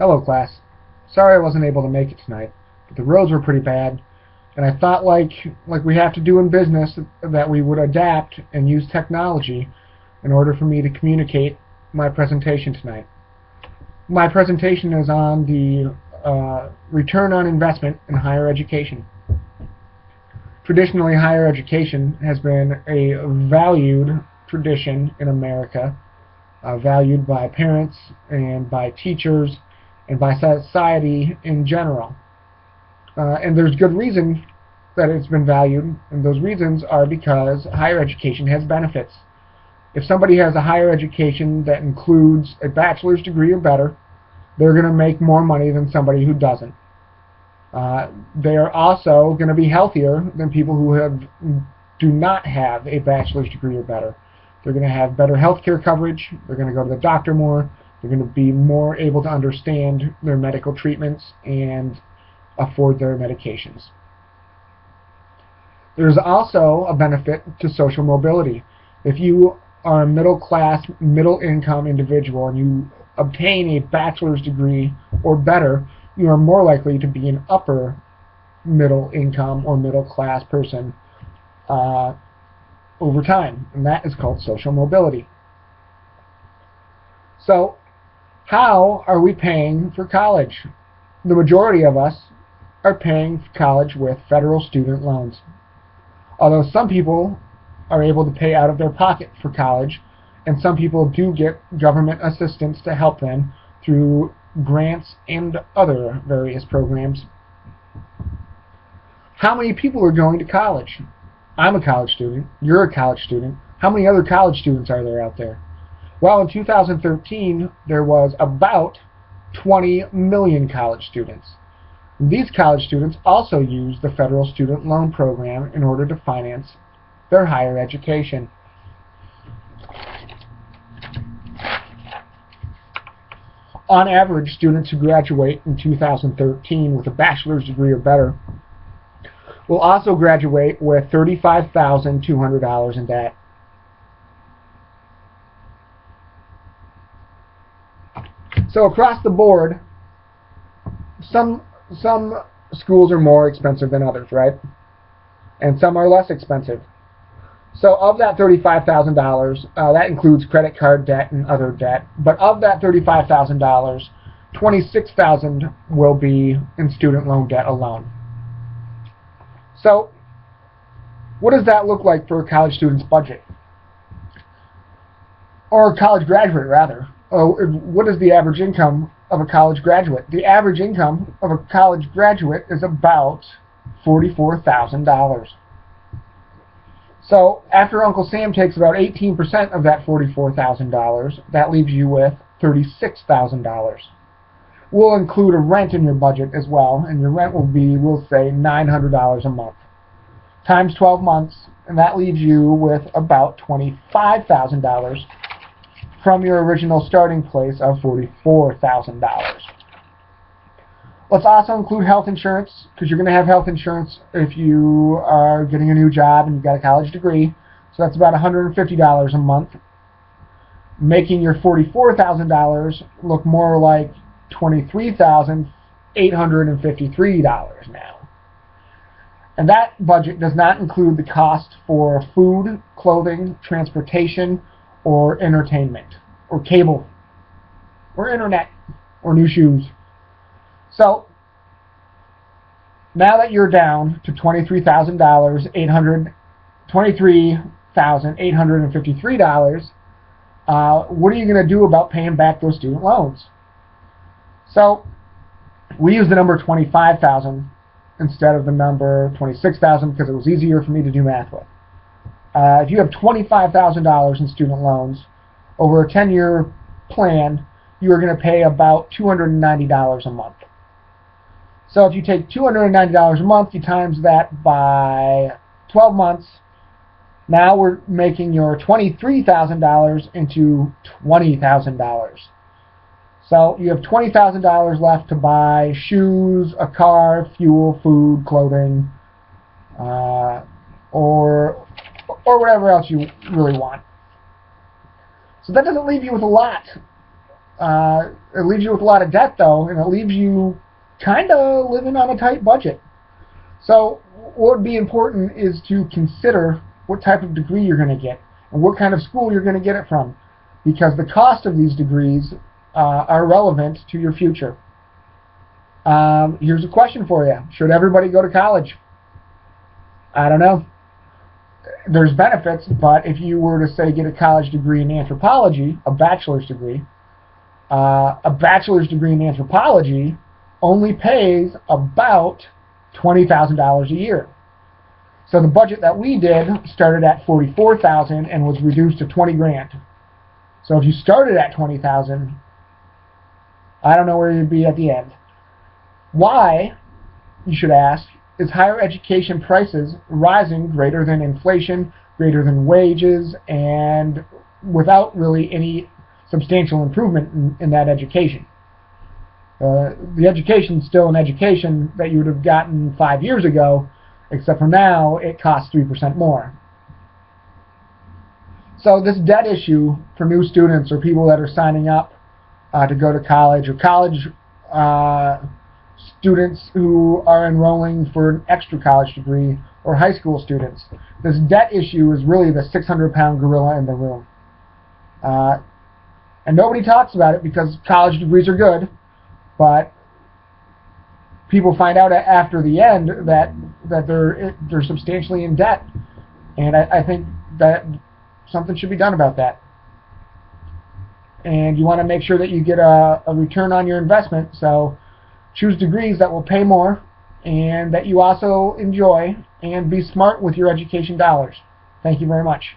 Hello, class. Sorry I wasn't able to make it tonight, but the roads were pretty bad, and I thought like we have to do in business that we would adapt and use technology in order for me to communicate my presentation tonight. My presentation is on the return on investment in higher education. Traditionally, higher education has been a valued tradition in America, valued by parents and by teachers and by society in general. And there's good reason that it's been valued, and those reasons are because higher education has benefits. If somebody has a higher education that includes a bachelor's degree or better, they're going to make more money than somebody who doesn't. They are also going to be healthier than people who do not have a bachelor's degree or better. They're going to have better health care coverage. They're going to go to the doctor more. They're going to be more able to understand their medical treatments and afford their medications. There's also a benefit to social mobility. If you are a middle-class, middle-income individual and you obtain a bachelor's degree or better, you are more likely to be an upper middle-income or middle-class person over time, and that is called social mobility. So, how are we paying for college? The majority of us are paying for college with federal student loans. Although some people are able to pay out of their pocket for college, and some people do get government assistance to help them through grants and other various programs. How many people are going to college? I'm a college student. You're a college student. How many other college students are there out there? Well, in 2013, there was about 20 million college students. These college students also use the federal student loan program in order to finance their higher education. On average, students who graduate in 2013 with a bachelor's degree or better will also graduate with $35,200 in debt. So across the board, some schools are more expensive than others, right? And some are less expensive. So of that $35,000, that includes credit card debt and other debt. But of that $35,000, $26,000 will be in student loan debt alone. So what does that look like for a college student's budget? Or a college graduate, rather. What is the average income of a college graduate? The average income of a college graduate is about $44,000. So after Uncle Sam takes about 18% of that $44,000, that leaves you with $36,000. We'll include a rent in your budget as well, and your rent will be, we'll say, $900 a month. Times 12 months, and that leaves you with about $25,000 from your original starting place of $44,000. Let's also include health insurance, because you're going to have health insurance if you are getting a new job and you've got a college degree. So that's about $150 a month, making your $44,000 look more like $23,853 now. And that budget does not include the cost for food, clothing, transportation, or entertainment, or cable, or internet, or new shoes. So, now that you're down to $23,853, what are you going to do about paying back those student loans? So, we use the number 25,000 instead of the number 26,000 because it was easier for me to do math with. If you have $25,000 in student loans, over a 10-year plan, you are going to pay about $290 a month. So if you take $290 a month, you times that by 12 months, now we're making your $23,000 into $20,000. So you have $20,000 left to buy shoes, a car, fuel, food, clothing, or whatever else you really want. So that doesn't leave you with a lot. It leaves you with a lot of debt, though, and it leaves you kind of living on a tight budget. So what would be important is to consider what type of degree you're going to get and what kind of school you're going to get it from, because the cost of these degrees are relevant to your future. Here's a question for you. Should everybody go to college? I don't know. There's benefits, but if you were to, say, get a college degree in anthropology, a bachelor's degree in anthropology only pays about $20,000 a year. So the budget that we did started at $44,000 and was reduced to $20,000. So if you started at $20,000, I don't know where you'd be at the end. Why, you should ask, is higher education prices rising greater than inflation, greater than wages, and without really any substantial improvement in that education? The education's still an education that you would have gotten 5 years ago, except for now it costs 3% more. So this debt issue for new students or people that are signing up to go to college, or college students who are enrolling for an extra college degree, or high school students, this debt issue is really the 600-pound gorilla in the room. And nobody talks about it because college degrees are good, but people find out after the end that they're substantially in debt, and I think that something should be done about that. And you want to make sure that you get a return on your investment, so choose degrees that will pay more and that you also enjoy, and be smart with your education dollars. Thank you very much.